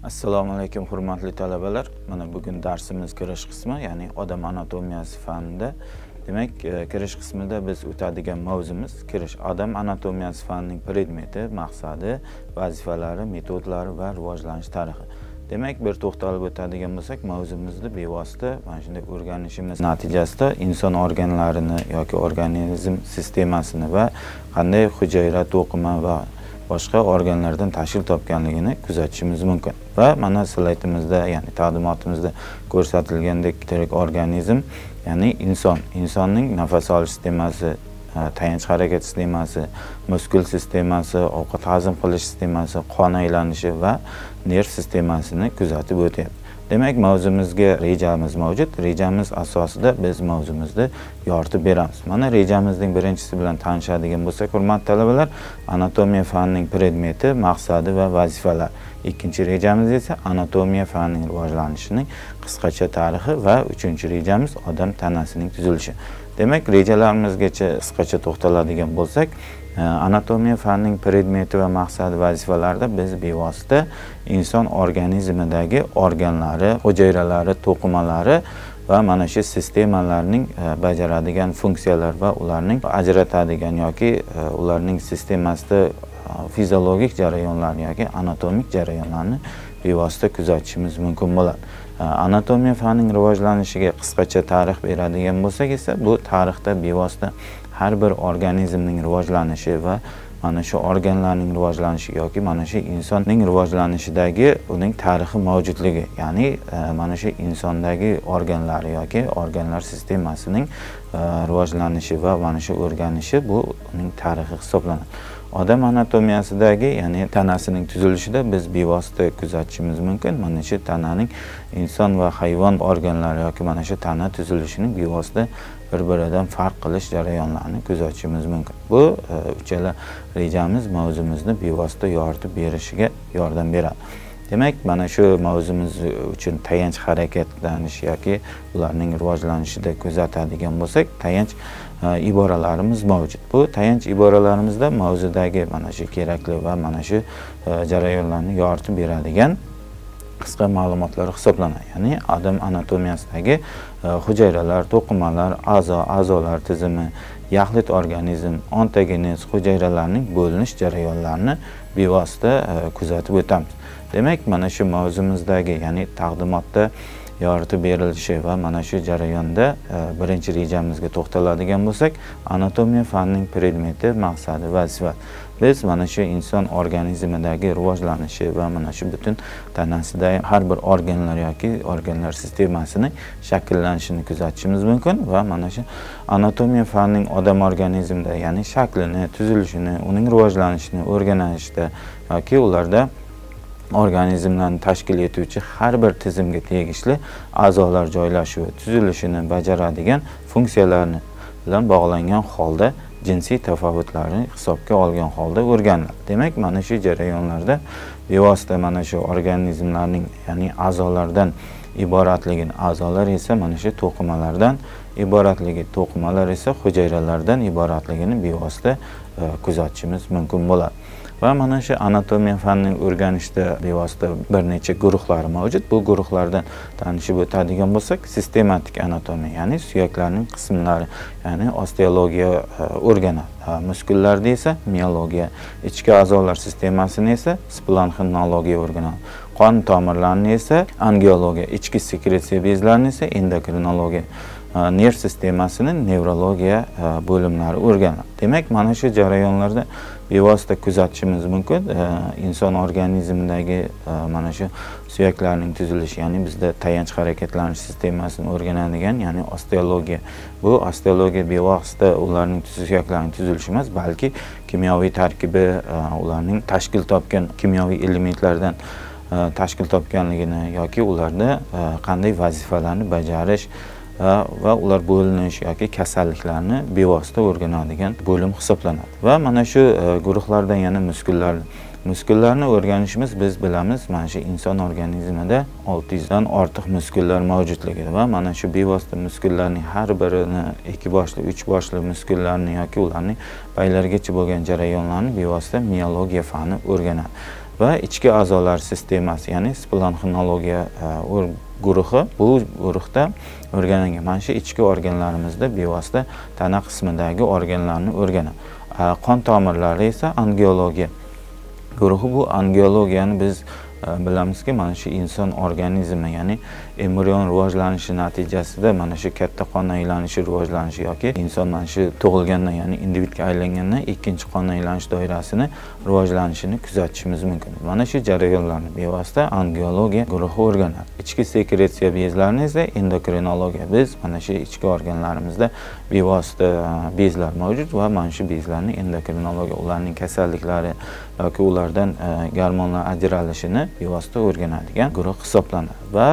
Assalomu alaykum hurmatli talabalar. Mana bugun darsimiz kirish qismi, ya'ni odam anatomiyasi fanida. Demak, kirish qismida biz o'tadigan mavzumiz odam anatomiyasi fanining predmeti, maqsadi, vazifalari, metodlari va rivojlanish tarixi. Demak, bir to'xtalib o'tadigan bo'lsak, mavzumizni bevosita mana shunday o'rganishimiz natijasida inson organlarini yoki organizm sistemasini va qanday hujayra, to'qima va boshqa organlardan tashkil topganligini kuzatishimiz mumkin. Va mana slaydimizda, ya'ni taqdimotimizda ko'rsatilgandek tirik organizm, ya'ni insonning nafas olish sistemasi, tayanch harakat sistemasi, muskul sistemasi, ovqat hazm qilish sistemasi, qon aylanishi va nerv sistemasini kuzatib o'tyapti. Demak, mavzumizga rejamiz mavjud. Rejamiz asosida biz mavzumuzni yoritib beramiz. Mana rejamizning birinchisi bilan tanishadigan bo'lsak, hurmatli talabalar, anatomiya fanining predmeti, maqsadi va vazifalar. Ikkinchi rejamiz esa anatomiya fanining rivojlanishining qisqacha tarixi va uchinchi rejamiz odam tanasining tuzilishi. Demak, rejalarimizgacha qisqacha to'xtaladigan bo'lsak, anatomiya fanining predmeti va maqsadi vazifalarida biz bevosita inson organizmidagi organlari, hujayralari, to'qimalari va mana shu sistemalarning bajaradigan funksiyalar va ularning ajratadigan yoki ularning sistemasida fiziologik jarayonlarni yoki anatomik jarayonlarni bevosita kuzatishimiz mumkin bo'ladi. Anatomiya fanining rivojlanishiga qisqacha tarix beradigan bo'lsak esa, bu tarixda bevosita har bir organizmning rivojlanishi va mana shu organlarning rivojlanishi yoki mana shu insonning rivojlanishidagi uning tarixi mavjudligi, ya'ni mana shu insondagi organlari yoki organlar sistemasining rivojlanishi va mana shu o'rganishi bu uning tarixi hisoblanadi. Odam anatomiyasidagi, ya'ni tanasining tuzilishida biz bevosita kuzatishimiz mumkin. Mana shu tananing inson va hayvon organlari yoki mana shu tana tuzilishining bevosita bir-biridan farq qilish jarayonlarini kuzatishimiz mumkin. Bu uchala rejamiz mavzumuzni bevosita yoritib berishiga yordam beradi. Demak, mana shu mavzumuz uchun tayanch harakatlanish yoki ularning rivojlanishida kuzatadigan bo'lsak, tayanch iboralarimiz mavjud. Bu tayanch iboralarimizda mavzudagi mana shu kerakli va mana shu jarayonlarni yoritib beradigan qisqa ma'lumotlar hisoblanadi. Ya'ni odam anatomiyasidagi hujayralar, to'qimalar, a'zolar tizimi, yaxlit organizm, ontogenez hujayralarning bo'linish jarayonlarini bevosita kuzatib o'tamiz. Demak, mana shu mavzumuzdagi, ya'ni taqdimotda yoritib berilishi va mana shu jarayonda birinchi rejamizga to'xtaladigan bo'lsak, anatomiya fanining predmeti, maqsadi, vazifa. Biz mana shu inson organizmidagi rivojlanishi va mana shu butun tanasida har bir organlar yoki organlar sistemasining shakllanishini kuzatishimiz mumkin va mana shu anatomiya fanining odam organizmida, ya'ni shaklini, tuzilishini, uning rivojlanishini o'rganishda yoki ularda organizmlarni tashkil etuvchi har bir tizimga tegishli a'zolar joylashuvi, tuzilishini bajaradigan funksiyalarni bilan bog'langan holda jinsiy tafovutlarni hisobga olgan holda o'rganiladi. Demak, mana shu jarayonlarda bevosita mana shu organizmlarning, ya'ni a'zolardan iboratligini, a'zolar esa mana shu to'qimalardan iboratligi, to'qimalar esa hujayralardan iboratligini bevosita kuzatishimiz mumkin bo'ladi. Va mana shu anatomiya fanining o'rganishda bevosita bir necha guruhlari mavjud. Bu guruhlardan tanishib o'tadigan bo'lsak, sistematik anatomiya, ya'ni suyaklarning qismlari, ya'ni osteologiya o'rganadi. Muskullarda esa miologiya, ichki a'zolar sistemasini esa splanxnologiya o'rganadi. Qon tomirlarini esa angiologiya, ichki sekretsiya bezlarini esa endokrinologiya, nerv sistemasini nevrologiya bo'limlari o'rganadi. Demak, mana shu jarayonlarda bevosita kuzatishimiz mumkin inson organizmidagi mana shu suyaklarning tuzilishi, ya'ni bizda tayanch harakatlanish sistemasini o'rganadigan, ya'ni osteologiya. Bu osteologiya bevosita ularning suyaklarning tuzilishi emas, balki kimyoviy tarkibi, ularning tashkil topgan kimyoviy elementlardan tashkil topganligini yoki ularda qanday vazifalarni bajarish va ular bo'linish yoki kasalliklarni bevosita o'rganadigan bo'lim hisoblanadi. Va mana shu guruhlardan yana muskullarni o'rganishimiz, biz bilamiz, mana shu inson organizmida 600 dan ortiq muskullar mavjudligi va mana shu bevosita muskullarning har birini, ikki boshli, uch boshli muskullarni yoki ularning baylargacha bo'lgan jarayonlarni bevosita miologiya fani o'rganadi. va ichki a'zolar sistemasi, ya'ni splenomenologiya guruhi. Bu guruhda o'rganilgan mana shu ichki organlarimizda bevosita tana qismidagi organlarni o'rganadi. Qon tomirlari esa angiologiya guruhi. Bu angiologiyani biz bilamizki, mana shu inson organizmi, ya'ni embrion rivojlanishi natijasida mana shu katta qon aylanishi rivojlanishi yoki inson mana shu tug'ilgandan, ya'ni individga aylangandan ikkinchi qon aylanish doirasini rivojlanishini kuzatishimiz mumkin. Mana shu jarayonlarni bevosita angiologiya guruhi o'rganadi. Ichki sekretsiya bezlarini esa endokrinologiya. Biz mana shu ichki organlarimizda bevosita bezlar mavjud va mana shu bezlarni endokrinologiya ularning kasalliklari yoki ulardan gormonlar ajralishini bevosita o'rganadigan guruh hisoblanadi va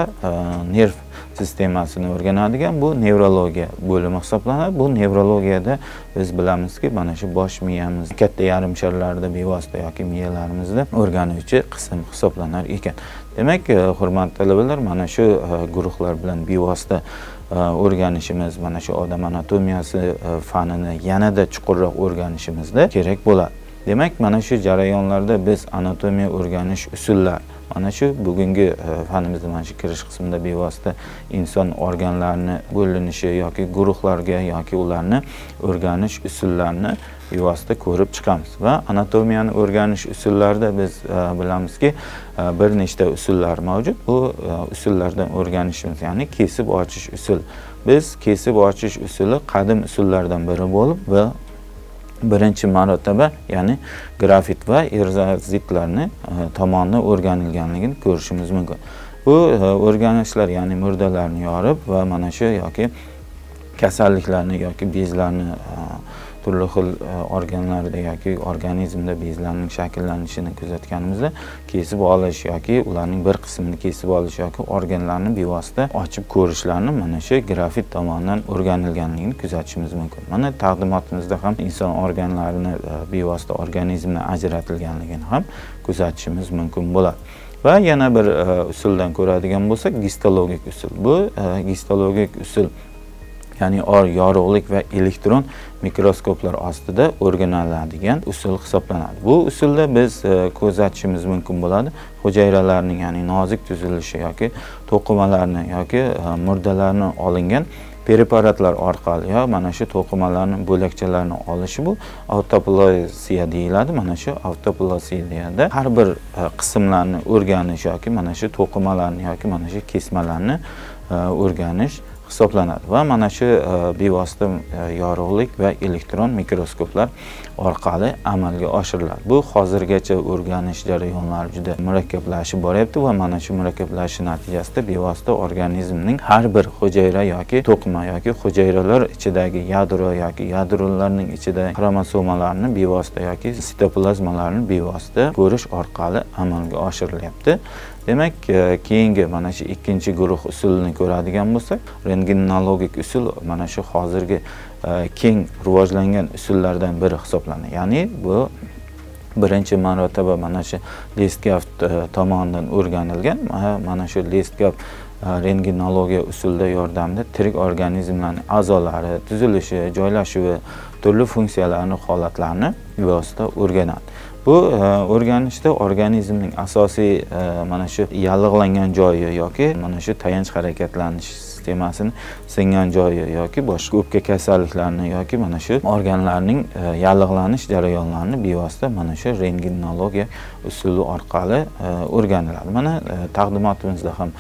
nerv sistemasini o'rganadigan bu nevrologiya bo'limi hisoblanadi. Bu nevrologiyada biz bilamizki, mana shu bosh miyamiz katta yarim sharlarda bevosita yoki miyalarimizda o'rganuvchi qism hisoblanar ekan. Demak, hurmatli talabalar, mana shu guruhlar bilan bevosita o'rganishimiz, mana shu odam anatomiyasi fanini yanada chuqurroq o'rganishimizda kerak bo'ladi. Demak, mana shu jarayonlarda biz anatomiya o'rganish usullar, mana shu bugungi fanimizda mana shu kirish qismida bevosita inson organlarini bo'linishi yoki guruhlarga yoki ularni o'rganish usullarini bevosita ko'rib chiqamiz. Va anatomiyani o'rganish usullarida biz bilamizki, bir nechta usullar mavjud. Bu usullardan o'rganishimiz, ya'ni kesib ochish usul. Biz kesib ochish usuli qadim usullardan biri bo'lib va birinchi marotaba, ya'ni grafit va erzazitlarni tomonidan o'rganilganligini ko'rishimiz mumkin. Bu o'rganishlar, ya'ni murdalarni yorib va mana shu yoki kasalliklarni yoki bezlarni turli xil organlarda yoki organizmda bezlarning shakllanishini kuzatganimizda kesib olish yoki ularning bir qismini kesib olish yoki organlarni bevosita ochib ko'rishlarni mana shu grafit tomonidan o'rganilganligini kuzatishimiz mumkin. Mana taqdimotimizda ham inson organlarini bevosita organizmdan ajratilganligini ham kuzatishimiz mumkin bo'ladi. Va yana bir usuldan ko'radigan bo'lsak, gistologik usul. Bu gistologik usul, ya'ni yorug'lik va elektron mikroskoplar ostida o'rganiladigan usul hisoblanadi. Bu usulda biz kuzatishimiz mumkin bo'ladi. Hujayralarning, ya'ni nozik tuzilishi yoki to'qimalarni yoki murdalarni olingan preparatlar orqali mana shu to'qimalarning bo'lakchalarini olishi, bu avtoplasiya deyiladi. Mana shu avtoplasiyada har bir qismlarni o'rganish yoki mana shu to'qimalarni yoki mana shu kesmalarni o'rganish hisoblanadi va mana shu bevosita yorug'lik va elektron mikroskoplar orqali amalga oshiriladi. Bu hozirgacha o'rganish jarayonlari juda murakkablashib boryapti va mana shu murakkablashish natijasida bevosita organizmning har bir hujayra yoki to'qima yoki hujayralar ichidagi yadro yoki yadrolarning ichida xromosomalarni bevosita yoki sitoplazmalarni bevosita ko'rish orqali amalga oshirilyapti. Demak, keyingi mana shu ikkinchi guruh usulini ko'radigan bo'lsak, rentgenologik usul mana shu hozirgi keng rivojlangan usullardan biri hisoblanadi. Ya'ni bu birinchi marotaba mana shu Lestgaff tomonidan o'rganilgan. Mana shu Lestgaff rentgenologiya usulida yordamida tirik organizmlarning a'zolari, tuzilishi, joylashuvi, turli funksiyalarni, holatlarni bevosita o'rganadi. Bu o'rganishda organizmning asosiy mana shu yallig'langan joyi yoki mana shu tayanch harakatlanish sistemasini singan joyi yoki boshqa o'pka kasalliklarini yoki mana shu organlarning yallig'lanish jarayonlarini bevosita mana shu rentgenologiya usuli orqali o'rganiladi. Mana taqdimotimizda ham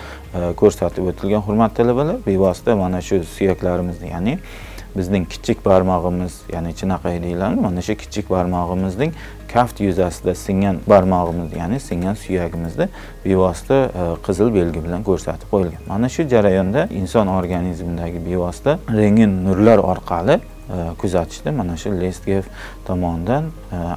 ko'rsatib o'tilgan hurmatli talabalar, bevosita mana shu suyaklarimizni, ya'ni bizning kichik barmog'imiz, ya'ni chinaqay deyiladi. Mana shu kichik barmog'imizning kaft yuzasida singan barmog'imiz, ya'ni singan suyagimizda bevosita qizil belgi bilan ko'rsatib qo'yilgan. Mana shu jarayonda inson organizmidagi bevosita rentgen nurlar orqali kuzatishda mana shu Lestgaff tomonidan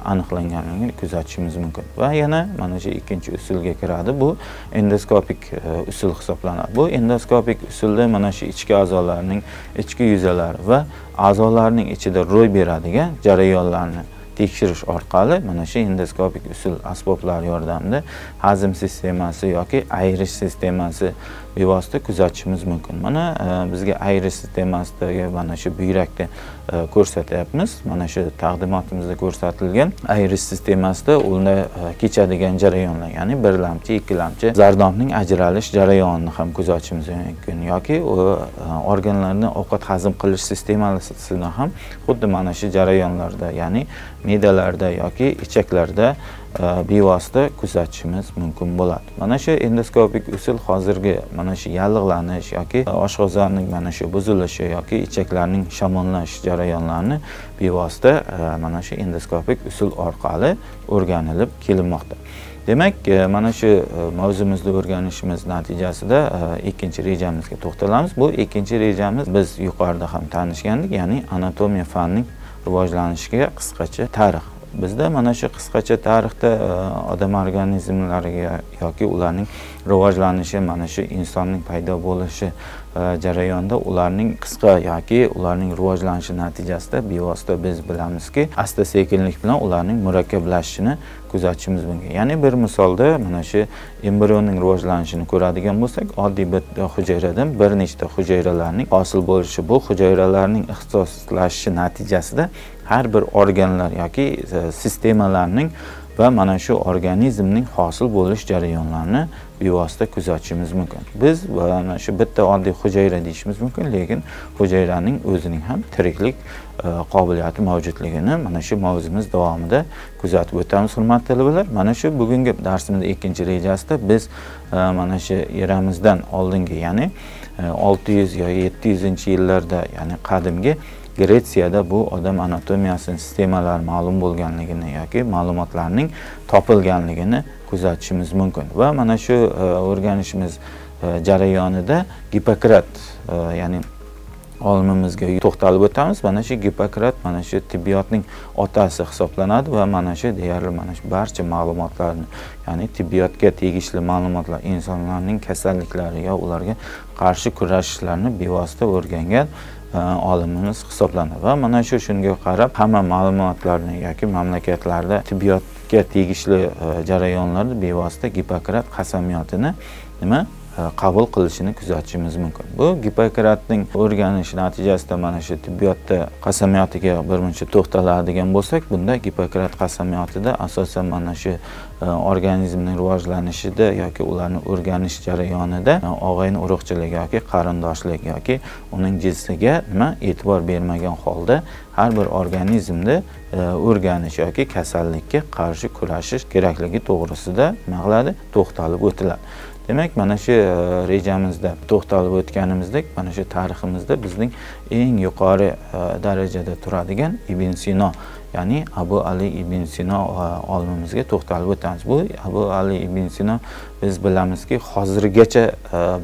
aniqlanganligini kuzatishimiz mumkin. Va yana mana shu ikkinchi usulga kiradi. Bu endoskopik usul hisoblanadi. Bu endoskopik usulda mana shu ichki a'zolarning ichki yuzalari va a'zolarning ichida ro'y beradigan jarayonlarni tekshirish orqali mana shu endoskopik usul asboblar yordamida hazm sistemasi yoki ayirish sistemasi bevosita kuzatishimiz mumkin. Mana bizga ayirish sistemasidagi mana shu buyrakda ko'rsatyapmiz. Mana shu taqdimotimizda ko'rsatilgan iris sistemasida unda kechadigan jarayonlar, ya'ni birlamchi, ikkilamchi zardobning ajralish jarayonini ham kuzatishimiz mumkin yoki organlarni ovqat hazm qilish sistemasini ham xuddi mana shu jarayonlarda, ya'ni me'dalarda yoki ichaklarda bevosita kuzatishimiz mumkin bo'ladi. Mana shu endoskopik usul hozirgi mana shu yallig'lanish yoki oshqozonning mana shu buzilishi yoki ichaklarning shamollash jarayonlarini bevosita mana shu endoskopik usul orqali o'rganilib kelinmoqda. Demak, mana shu mavzumizda o'rganishimiz natijasida ikkinchi rejamizga to'xtalamiz. Bu ikkinchi rejamiz biz yuqorida ham tanishgandik, ya'ni anatomiya fanining rivojlanishiga qisqacha tarix. Bizda mana shu qisqacha tarixda odam organizmlariga yoki ularning rivojlanishi, mana shu insonning paydo bo'lishi jarayonida ularning qisqa yoki ularning rivojlanishi natijasida bevosita biz bilamizki, asta-sekinlik bilan ularning murakkablashishini kuzatishimiz mumkin. Ya'ni bir misolda mana shu embrionning rivojlanishini ko'radigan bo'lsak, oddiy bitta hujayradan bir nechta hujayralarning hosil bo'lishi, bu hujayralarning ixtisoslashishi natijasida har bir organlar yoki sistemalarning va mana shu organizmning hosil bo'lish jarayonlarini bevosita kuzatishimiz mumkin. Biz mana shu bitta oddiy hujayra deyishimiz mumkin, lekin hujayraning o'zining ham tiriklik qobiliyati mavjudligini mana shu mavzumiz davomida kuzatib o'tamiz, hurmatli talabalar. Mana shu bugungi darsimizning ikkinchi rejasida biz mana shu eramizdan oldingi, ya'ni 600 yoki 700-yillarda, ya'ni qadimgi Gretsiyada bu odam anatomiyasining sistemalari ma'lum bo'lganligini yoki ma'lumotlarning topilganligini kuzatishimiz mumkin. Va mana shu o'rganishimiz jarayonida Gippokrat, ya'ni olimimizga to'xtalib o'tamiz. Mana shu Gippokrat mana shu tibbiyotning otasi hisoblanadi va mana shu deyarli mana shu barcha ma'lumotlarni, ya'ni tibbiyotga tegishli ma'lumotlar, insonlarning kasalliklari yo ularga qarshi kurashishlarni bevosita o'rgangan olimimiz hisoblanadi. Va mana shu shunga qarab hamma ma'lumotlarni yoki mamlakatlarda tibbiyotga tegishli jarayonlarda bevosita Gippokrat qasamyotini qabul qilishini kuzatishimiz mumkin. Bu Gippokratning o'rganishi natijasida mana shu tibbiyotda qasamyotiga birmuncha to'xtaladigan bo'lsak, bunda Gippokrat qasamyotida asosan mana shu organizmning rivojlanishida yoki ularni o'rganish jarayonida og'ayin urug'chilik yoki qarindoshlik yoki uning jinsiga e'tibor bermagan holda har bir organizmda o'rganish yoki kasallikka qarshi kurashish kerakligi to'g'risida to'xtalib o'tiladi. Demak, mana shu rejamizda to'xtalib o'tganimizdek, mana shu tariximizda bizning eng yuqori darajada turadigan Ibn Sino, ya'ni Abu Ali Ibn Sino olimimizga to'xtalib o'tamiz. Bu Abu Ali Ibn Sino biz bilamizki, hozirgacha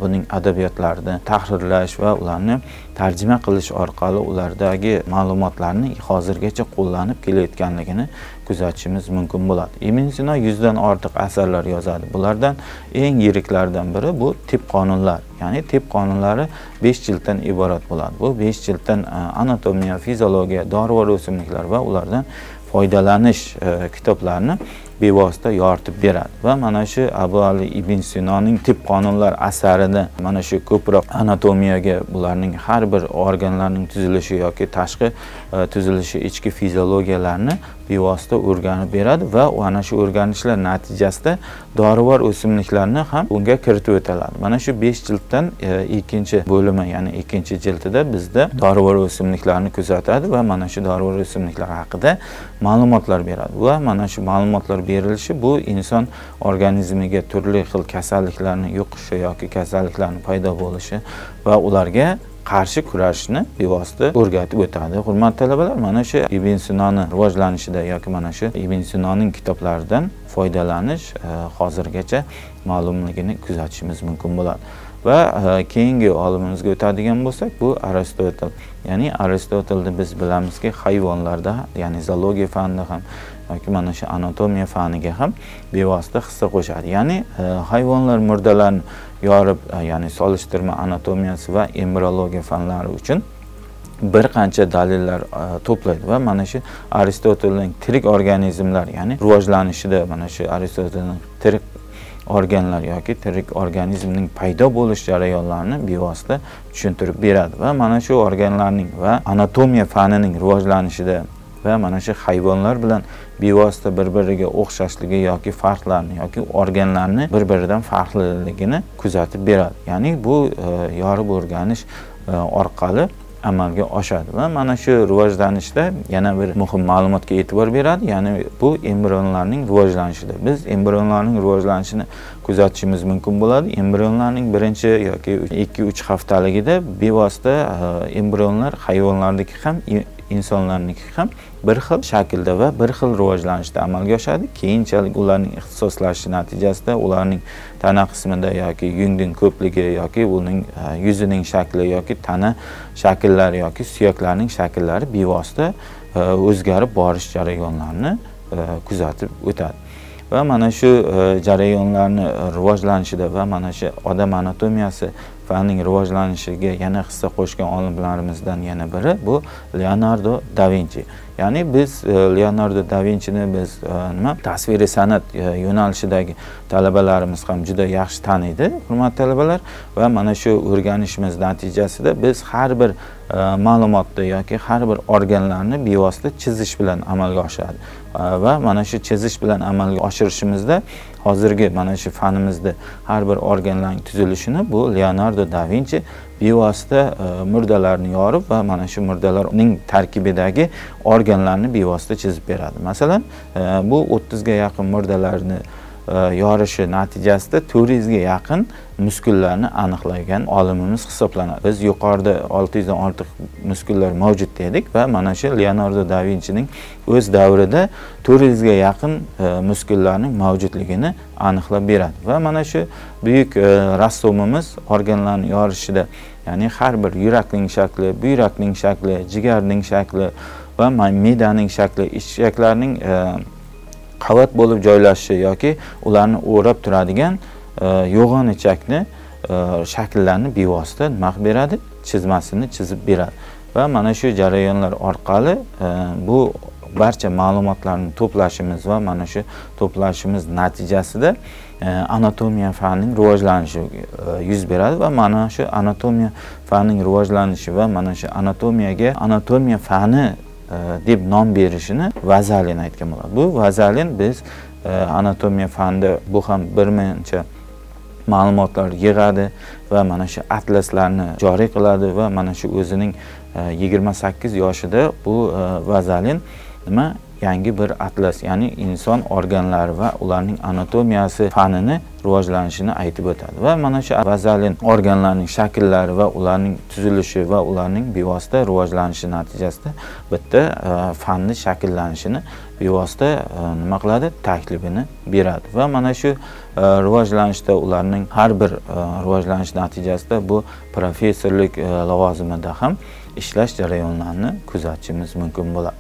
buning adabiyotlarini tahrirlash va ularni tarjima qilish orqali ulardagi ma'lumotlarni hozirgacha qo'llanib kelayotganligini kuzatishimiz mumkin bo'ladi. Ibn Sino 100 dan ortiq asarlar yozadi. Bulardan eng yiriklaridan biri bu tib qonunlar. Ya'ni tib qonunlari 5 jilddan iborat bo'ladi. Bu 5 jilddan anatomiya, fiziologiya, dorivor o'simliklar va ulardan foydalanish kitoblarini bevosita yoritib beradi. Va mana shu Abu Ali Ibn Sinoning tib qonunlar asarini mana shu ko'proq anatomiyaga, bularning har bir organlarning tuzilishi yoki tashqi tuzilishi, ichki fiziologiyalarni bevosita o'rganib beradi va ana shu o'rganishlar natijasida dorivor o'simliklarni ham bunga kiritib o'tiladi. Mana shu 5 jilddan ikkinchi bo'limi, ya'ni ikkinchi jildida bizda dorivor o'simliklarni kuzatadi va mana shu dorivor o'simliklar haqida ma'lumotlar beradi. Va mana shu ma'lumotlar berilishi bu inson organizmiga turli xil kasalliklarni yuqishi yoki kasalliklarning paydo bo'lishi va ularga qarshi kurashishni bevosita o'rgatib o'tadi. Hurmatli talabalar, mana shu Ibn Sinoning rivojlanishida yoki mana shu Ibn Sinoning kitoblaridan foydalanish hozirgacha ma'lumligini kuzatishimiz mumkin bo'ladi. Va keyingi olimimizga o'tadigan bo'lsak, bu Aristotel. Ya'ni Aristotelni biz bilamizki, hayvonlarda, ya'ni zoologiya fanida ham yoki mana shu anatomiya faniga ham bevosita hissa qo'shadi. Ya'ni hayvonlar murdalarini yorib, ya'ni solishtirma anatomiyasi va embriologiya fanlari uchun bir qancha dalillar to'playdi va mana shu Aristotelning tirik organizmlar, ya'ni rivojlanishida mana shu Aristotelning tirik organlar yoki tirik organizmning paydo bo'lish jarayonlarini bevosita tushuntirib beradi va mana shu organlarning va anatomiya fanining rivojlanishida va mana shu hayvonlar bilan bevosita bir-biriga o'xshashligi yoki farqlarni yoki organlarni bir-biridan farqliligini kuzatib beradi. Ya'ni bu yorib o'rganish orqali amalga oshadi va mana shu rivojlanishda yana bir muhim ma'lumotga e'tibor beradi. Ya'ni bu embrionlarning rivojlanishida. Biz embrionlarning rivojlanishini kuzatishimiz mumkin bo'ladi. Embrionlarning birinchi yoki 2-3 haftaligida bevosita embrionlar hayvonlardagi ham insonlarniki ham bir xil shaklda va bir xil rivojlanishda amalga oshadi. Keyinchalik ularning ixtisoslashishi natijasida ularning tana qismida yoki yungning ko'pligi yoki uning yuzining shakli yoki tana shakllari yoki suyaklarning shakllari bevosita o'zgarib borish jarayonlarini kuzatib o'tadi. Va mana shu jarayonlarni rivojlanishida va mana shu odam anatomiyasi fanining rivojlanishiga yana hissa qo'shgan olimlarimizdan yana biri bu Leonardo da Vinci. Ya'ni biz Leonardo da Vinci'ni biz tasviriy san'at yo'nalishidagi talabalarimiz ham juda yaxshi taniydi, hurmatli talabalar. Va mana shu o'rganishimiz natijasida biz har bir ma'lumotni yoki har bir organlarni bevosita chizish bilan amalga oshadi. Va mana shu chizish bilan amalga oshirishimizda hozirgi mana shu fanimizda har bir organlarning tuzilishini bu Leonardo da Vinci bevosita murdalarni yorib va mana shu murdalarning tarkibidagi organlarni bevosita chizib beradi. Masalan, bu 30 ga yaqin murdalarni yorishi natijasida 400 ga yaqin muskullarni aniqlagan olimimiz hisoblanadi. Biz yuqorida 600 dan ortiq muskullar mavjud dedik va mana shu Leonardo da Vinci'ning o'z davrida 400 ga yaqin muskullarning mavjudligini aniqlab beradi. Va mana shu buyuk rassomimiz organlarni yorishida, ya'ni har bir yurakning shakli, buyrakning shakli, jigarning shakli va me'daning shakli, ichaklarning qavat bo'lib joylashishi yoki ularni o'rab turadigan yo'g'on ichakni shakllarni bevosita nima qilib beradi? Chizmasini chizib beradi. Va mana shu jarayonlar orqali bu barcha ma'lumotlarni to'plashimiz va mana shu to'plashimiz natijasida anatomiya fanining rivojlanishi yuz beradi va mana shu anatomiya fanining rivojlanishi va mana shu anatomiya fani deb nom berishini Vazalin aytgan bo'ladi. Bu Vazalin biz anatomiya fanida bu ham birmuncha ma'lumotlar yig'adi va mana shu atlaslarni joriy qiladi va mana shu o'zining 28 yoshida bu Vazalin yangi bir atlas, ya'ni inson organlari va ularning anatomiyasi fanini rivojlanishini aytib o'tadi. Va mana shu Vazalin organlarning shakllari va ularning tuzilishi va ularning bevosita rivojlanishi natijasida bitta fanni shakllanishini bevosita nima qiladi? Taklifini beradi. Va mana shu rivojlanishda ularning har bir rivojlanish natijasida bu professorlik lavozimida ham ishlash jarayonlarini kuzatishimiz mumkin bo'ladi.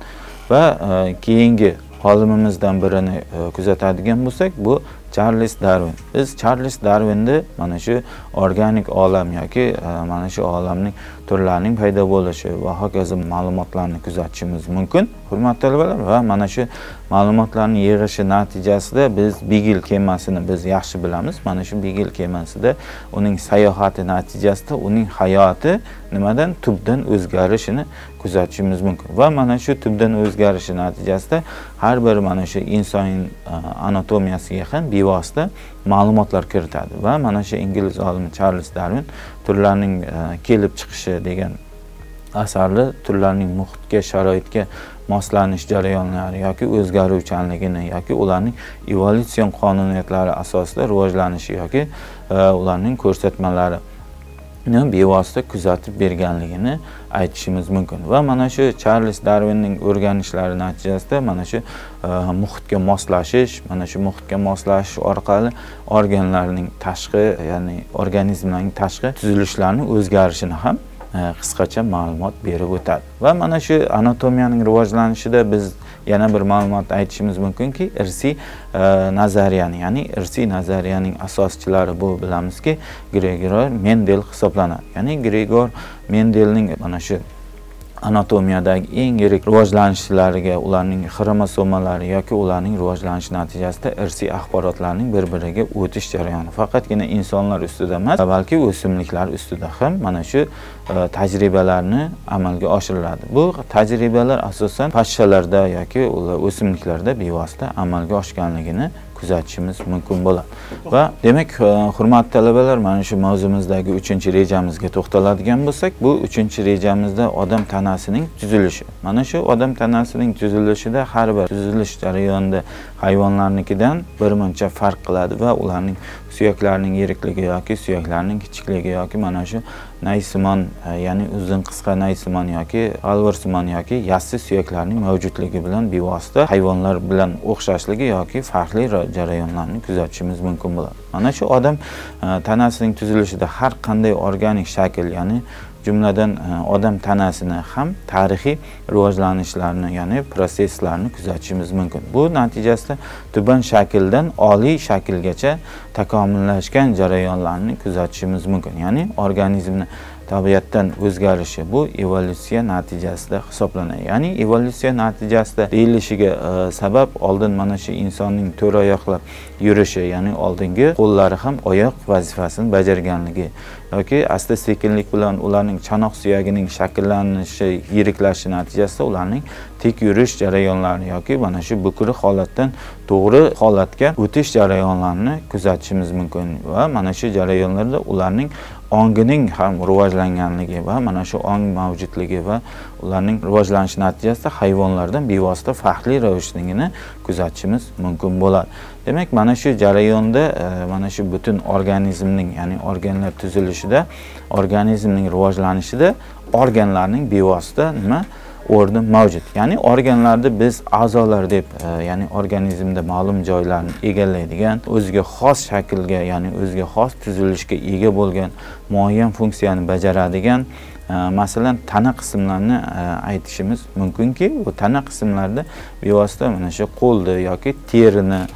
Va keyingi olimimizdan birini kuzatadigan bo'lsak, bu Charles Darwin. Biz Charles Darwinni mana shu organik olam yoki mana shu olamning turlarining paydo bo'lishi va hokazo ma'lumotlarni kuzatishimiz mumkin, hurmatli talabalar. Va mana shu ma'lumotlarni yig'ishi natijasida biz Beagle kemasini biz yaxshi bilamiz. Mana shu Beagle kemasida uning sayohati natijasida uning hayoti nimadan tubdan o'zgarishini kuzatishimiz mumkin. Va mana shu tubdan o'zgarishi natijasida har bir mana shu inson anatomiyasiga ham bevosita ma'lumotlar kiritadi. Va mana shu ingliz olimi Charles Darwin turlarning kelib chiqishi degan asarda turlarning muhitga, sharoitga moslanish jarayonlari yoki o'zgaruvchanligini yoki ularning evolyutsion qonuniyatlari asosida rivojlanishi yoki ularning ko'rsatmalari bevosita kuzatib berganligini aytishimiz mumkin. Va mana shu Charles Darwinning o'rganishlari natijasida mana shu muhitga moslashish, mana shu muhitga moslashish orqali organlarning tashqi, ya'ni organizmlarning tashqi tuzilishlarining o'zgarishini ham qisqacha ma'lumot berib o'tadi. Va mana shu anatomiyaning rivojlanishida biz yana bir ma'lumot aytishimiz mumkinki, irsiy nazariyani, ya'ni irsiy nazariyaning asoschilari bu bilamizki, Gregor Mendel hisoblanadi. Ya'ni Gregor Mendelning mana shu anatomiyadagi eng yirik rivojlanishlariga, ularning xromosomalari yoki ularning rivojlanishi natijasida irsiy axborotlarning bir-biriga o'tish jarayoni faqatgina insonlar ustida emas, balki o'simliklar ustida ham mana shu tajribalarni amalga oshiriladi. Bu tajribalar asosan pashshalarda yoki o'simliklarda bevosita amalga oshganligini kuzatishimiz mumkin bo'ladi. Va demak, hurmatli talabalar, mana shu mavzumizdagi 3-rejamizga to'xtaladigan bo'lsak, bu 3-rejamizda odam tanasining tuzilishi. Mana shu odam tanasining tuzilishida har bir tuzilish jarayonida hayvonlarnikidan birmuncha farq qiladi va ularning suyaklarining yirikligi yoki suyaklarining kichikligi yoki mana shu naysimon, ya'ni uzun qisqa naysimon yoki g'alvirsimon yoki yassi suyaklarning mavjudligi bilan bevosita hayvonlar bilan o'xshashligi yoki farqli jarayonlarni kuzatishimiz mumkin bo'ladi. Mana shu odam tanasining tuzilishida har qanday organik shakl, ya'ni jumladan odam tanasini ham tarixiy rivojlanishlarni, ya'ni proseslarni kuzatishimiz mumkin. Bu natijasida tuban shakldan oliy shaklgacha takomillashgan jarayonlarni kuzatishimiz mumkin. Ya'ni organizmni tabiatdan o'zgarishi bu evolyutsiya natijasida hisoblanadi. Ya'ni evolyutsiya natijasida deyilishiga sabab oldin mana shu insonning to'rt oyoqlab yurishi, ya'ni oldingi qo'llari ham oyoq vazifasini bajarganligi yoki asta-sekinlik bilan ularning chanoq suyagining shakllanishi, yiriklashi natijasida ularning tik yurish jarayonlari yoki mana shu bukri holatdan to'g'ri holatga o'tish jarayonlarini kuzatishimiz mumkin va mana shu jarayonlarda ularning ongining ham rivojlanganligi va mana shu ong mavjudligi va ularning rivojlanishi natijasida hayvonlardan bevosita farqli ravishligini kuzatishimiz mumkin bo'ladi. Demak, mana shu jarayonda mana shu butun organizmning, ya'ni organlar tuzilishida, organizmning rivojlanishida organlarning bevosita nima o'rni mavjud. Ya'ni organlarni biz a'zolar deb, ya'ni organizmda ma'lum joylarni egallaydigan, o'ziga xos shaklga, ya'ni o'ziga xos tuzilishga ega bo'lgan, muayyan funksiyani bajaradigan, masalan, tana qismlarini aytishimiz mumkinki, bu tana qismlarda bevosita mana shu qo'lni yoki terini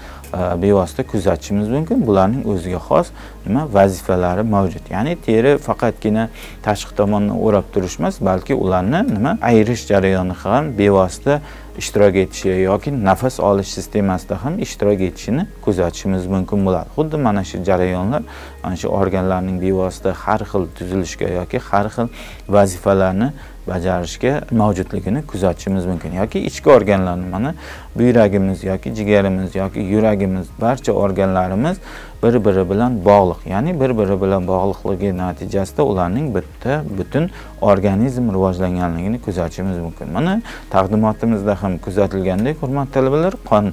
bevosita kuzatishimiz mumkin. Bularning o'ziga xos nima vazifalari mavjud. Ya'ni teri faqatgina tashqi tomondan o'rab turish emas, balki ularni nima ayirish jarayoni ham bevosita ishtirok etishi yoki nafas olish sistemasida ham ishtirok etishini kuzatishimiz mumkin bo'ladi. Xuddi mana shu jarayonlar mana shu organlarning bevosita har xil tuzilishga yoki har xil vazifalarni bajarishga mavjudligini kuzatishimiz mumkin. Yoki ichki organlarni, mana buyragimiz yoki jigarimiz yoki yuragimiz, barcha organlarimiz bir-biri bilan bog'liq. Ya'ni bir-biri bilan bog'liqligi natijasida ularning bitta butun organizm rivojlanganligini kuzatishimiz mumkin. Mana taqdimotimizda ham kuzatilgandek, hurmatli talabalar, qon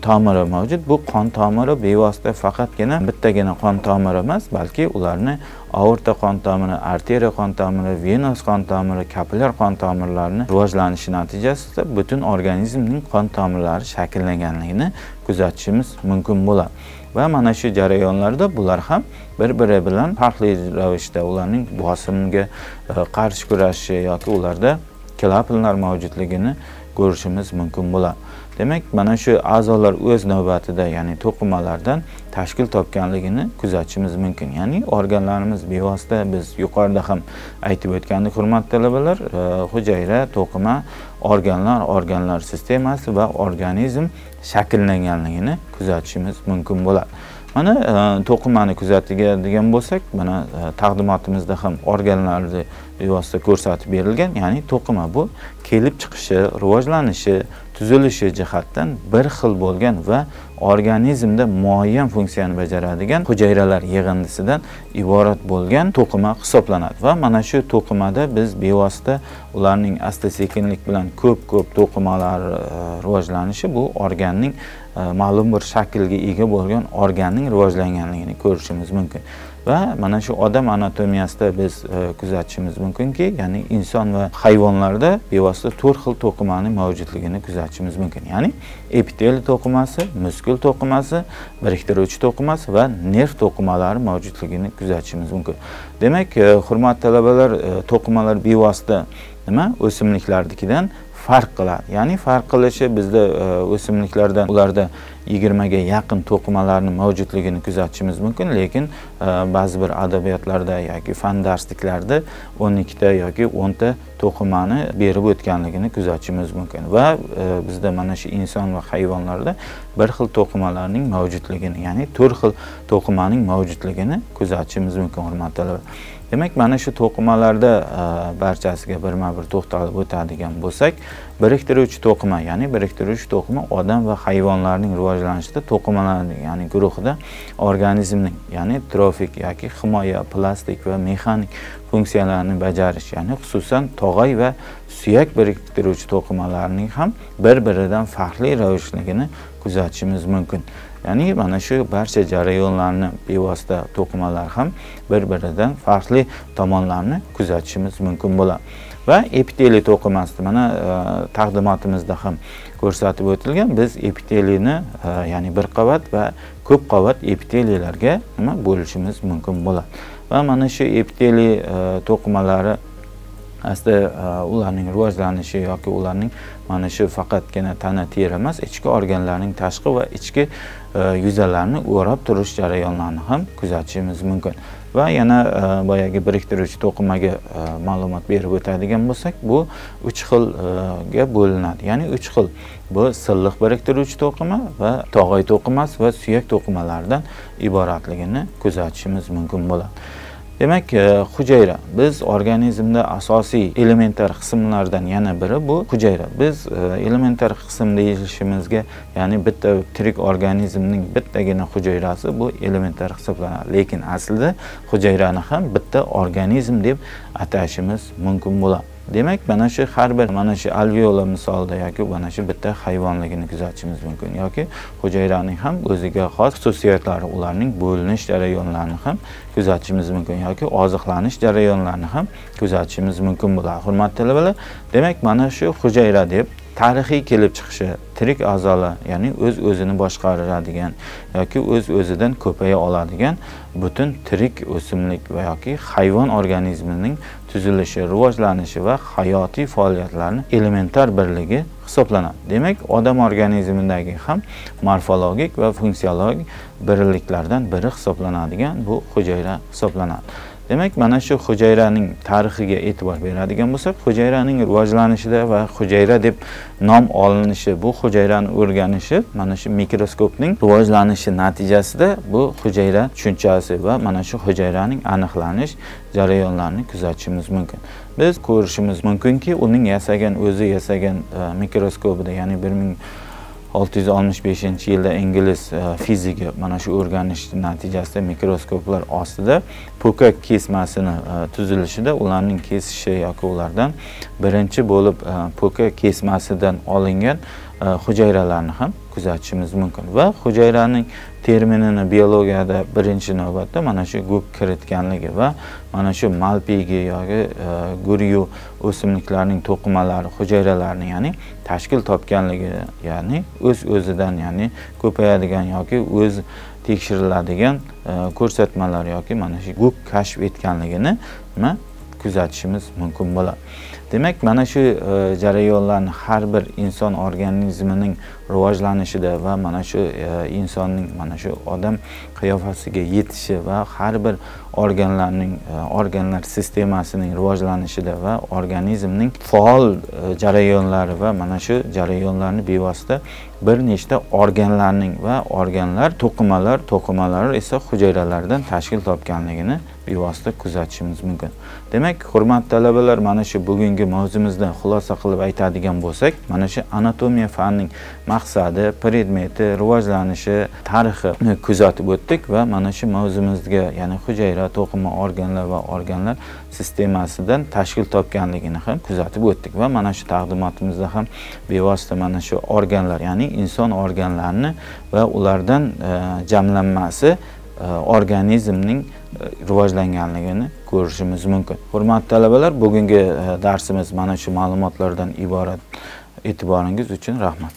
tomiri mavjud. Bu qon tomiri bevosita faqatgina bittagina qon tomiri emas, balki ularni aorta qon tomiri, arteriya qon tomiri, venos qon tomiri, kapillyar qon tomirlarini rivojlanishi natijasida butun organizmning qon tomirlari shakllanganligini kuzatishimiz mumkin bo'ladi. Va mana shu jarayonlarda bular ham bir-biri bilan farqli ravishda ularning bosimga qarshi kurashishi yoki ularda klapanlar mavjudligini ko'rishimiz mumkin bo'ladi. Demak, mana shu a'zolar o'z navbatida, ya'ni to'qimalardan tashkil topganligini kuzatishimiz mumkin. Ya'ni organlarimiz bevosita biz yuqorida ham aytib o'tgandik, hurmatli talabalar, hujayra, to'qima, organlar sistemasi va organizm shakllanganligini kuzatishimiz mumkin bo'ladi. Mana to'qimani kuzatadigan bo'lsak, mana taqdimotimizda ham organlarni bevosita ko'rsatib berilgan. Ya'ni to'qima bu kelib chiqishi, rivojlanishi, tuzilishi jihatdan bir xil bo'lgan va organizmda muayyan funksiyani bajaradigan hujayralar yig'indisidan iborat bo'lgan to'qima hisoblanadi. Va mana shu to'qimada biz bevosita ularning asta-sekinlik bilan ko'p to'qimalar rivojlanishi bu organning ma'lum bir shaklga ega bo'lgan organning rivojlanganligini ko'rishimiz mumkin. Va mana shu odam anatomiyasida biz kuzatishimiz mumkinki, ya'ni inson va hayvonlarda bevosita 4 xil to'qimaning mavjudligini kuzatishimiz mumkin. Ya'ni epitel to'qimasi, muskul to'qimasi, biriktiruvchi to'qimasi va nerv to'qimalari mavjudligini kuzatishimiz mumkin. Demak, hurmatli talabalar, to'qimalar bevosita nima o'simliklarnikidan farq qiladi. Ya'ni farq qilishi bizda o'simliklardan ularda 20 ga yaqin to'qimalarning mavjudligini kuzatishimiz mumkin, lekin ba'zi bir adabiyotlarda yoki fan darsliklarda 12 ta yoki 10 ta to'qimani berib o'tganligini kuzatishimiz mumkin va bizda mana shu inson va hayvonlarda bir xil to'qimalarning mavjudligini, ya'ni 4 xil to'qimaning mavjudligini kuzatishimiz mumkin, hurmatli talabalar. Demak, mana shu to'qimalarda barchasiga birma-bir to'xtalib o'tadigan bo'lsak, biriktiruvchi to'qima, ya'ni biriktiruvchi to'qima odam va hayvonlarning rivojlanishida to'qimalarning, ya'ni guruhida organizmning, ya'ni trofik yoki himoya, plastik va mexanik funksiyalarni bajarish, ya'ni xususan tog'ay va suyak biriktiruvchi to'qimalarning ham bir-biridan farqli ravishligini kuzatishimiz mumkin. Ya'ni mana shu barcha jarayonlarni bevosita to'qimalar ham bir-biridan farqli tomonlarni kuzatishimiz mumkin bo'ladi. Va epiteliy to'qimasida mana taqdimotimizda ham ko'rsatib o'tilgan, biz epiteliyni ya'ni bir qavat va ko'p qavat epiteliyalarga nima bo'lishimiz mumkin bo'ladi. Va mana shu epiteliy to'qimalari aslida ularning rivojlanishi yoki ularning mana shu faqatgina tana, teri emas, ichki organlarning tashqi va ichki yuzalarni o'rab turish jarayonlarini ham kuzatishimiz mumkin. Va yana boyagi biriktiruvchi to'qimaga ma'lumot berib o'tadigan bo'lsak, bu 3 xilga bo'linadi. Ya'ni 3 xil. Bu silliq biriktiruvchi to'qima va tog'ay to'qimasi va suyak to'qimalaridan iboratligini kuzatishimiz mumkin bo'ladi. Demak, hujayra biz organizmda asosiy elementar qismlardan yana biri bu hujayra. Biz elementar qism deyishimizga, ya'ni bitta tirik organizmning bittagina hujayrasi bu elementar hisoblanadi. Lekin aslida hujayrani ham bitta organizm deb atashimiz mumkin bo'ladi. Demak, mana shu har bir mana shu alveola misolida yoki mana shu bitta hayvonligini kuzatishimiz mumkin yoki hujayraning ham o'ziga xos xususiyatlari, ularning bo'linish jarayonlarini ham kuzatishimiz mumkin yoki oziqlanish jarayonlarini ham kuzatishimiz mumkin bo'ladi. Hurmatli talabalar, demak, mana shu hujayra deb tarixiy kelib chiqishi tirik a'zolar, ya'ni o'z-o'zini boshqaradigan yoki o'z-o'zidan ko'paya oladigan butun tirik o'simlik va yoki hayvon organizmining tuzilishi, rivojlanishi va hayotiy faoliyatlarning elementar birligi hisoblanadi. Demak, odam organizmidagi ham morfologik va funksiyologik birliklardan biri hisoblanadigan bu hujayra hisoblanadi. Demak, mana shu hujayraning tarixiga e'tibor beradigan bo'lsak, hujayraning rivojlanishida va hujayra deb nom olinishi, bu hujayrani o'rganishi mana shu mikroskopning rivojlanishi natijasida bu hujayra tushunchasi va mana shu hujayraning aniqlanish jarayonlarini kuzatishimiz mumkin. Biz ko'rishimiz mumkinki, uning o'zi yasagan mikroskopida, ya'ni 1665-yilda ingliz fiziki mana shu o'rganish natijasida mikroskoplar ostida po'kat kesmasini tuzilishida ularning kesishi yoki ulardan birinchi bo'lib po'kat kesmasidan olingan hujayralarni ham kuzatishimiz mumkin va hujayraning terminini biologiyada birinchi navbatda mana shu guk kiritganligi va mana shu malpigi yoki guryu o'simliklarning to'qimalari hujayralarni, ya'ni tashkil topganligi, ya'ni o'z-o'zidan, ya'ni ko'payadigan yoki o'z tekshiriladigan ko'rsatmalar yoki mana shu guk kashf etganligini kuzatishimiz mumkin bo'ladi. Demak, mana shu jarayonlarni har bir inson organizmining rivojlanishida va mana shu insonning mana shu odam qiyofasiga yetishi va har bir organlar sistemasining rivojlanishida va organizmning faol jarayonlari va mana shu jarayonlarni bevosita bir nechta organlarning va organlar to'qimalar esa hujayralardan tashkil topganligini bevosita kuzatishimiz mumkin. Demak, hurmatli talabalar, mana shu bugungi mavzumizdan xulosa qilib aytadigan bo'lsak, mana shu anatomiya fanining maqsadi, predmeti, rivojlanishi, tarixini kuzatib o'tdik va mana shu mavzumizga, ya'ni hujayra, to'qima, organlar va organlar sistemasidan tashkil topganligini ham kuzatib o'tdik va mana shu taqdimotimizda ham bevosita mana shu organlar, ya'ni inson organlarini va ulardan jamlanmasi organizmning rivojlanganligini ko'rishimiz mumkin. Hurmatli talabalar, bugungi darsimiz mana shu ma'lumotlardan iborat. E'tiboringiz uchun rahmat.